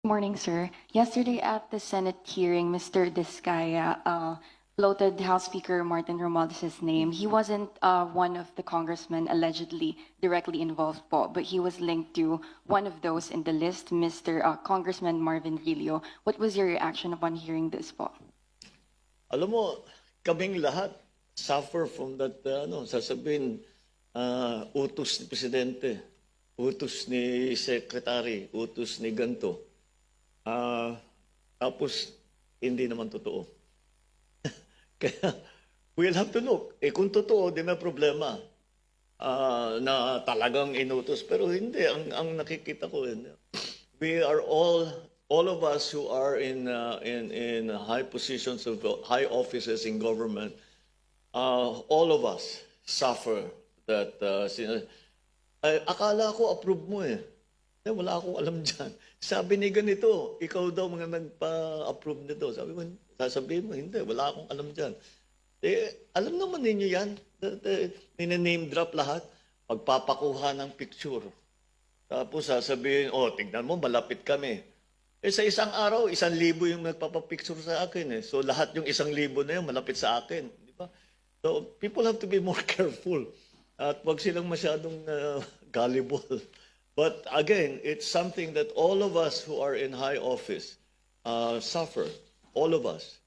Morning, sir. Yesterday at the Senate hearing, Mr. Discaya floated House Speaker Martin Romualdez' name. He wasn't one of the congressmen allegedly directly involved po, but he was linked to one of those in the list, Mr. Congressman Marvin Rillo. What was your reaction upon hearing this po? Alam mo, kaming lahat suffer from that, sasabihin, utos ni Presidente, utos ni Secretary, utos ni ganto. Tapos, hindi naman totoo. Kaya, we'll have to look. Kung totoo, di may problema na talagang inutos. Pero hindi, ang nakikita ko, we are all of us who are in high positions of high offices in government, all of us suffer that. Akala ko approve mo eh. Wala akong alam dyan. Sabi ni ganito, ikaw daw mga nagpa-approve nito. Sabi ko, sasabihin mo, hindi, wala akong alam dyan. Alam naman ninyo yan. Name drop lahat. Pagpapakuha ng picture. Tapos sasabihin, tingnan mo, malapit kami. Sa isang araw, 1,000 yung nagpapapicture sa akin. So lahat yung 1,000 na yun, malapit sa akin. Di ba? So people have to be more careful. At wag silang masyadong gullible. But again, it's something that all of us who are in high office suffer. All of us.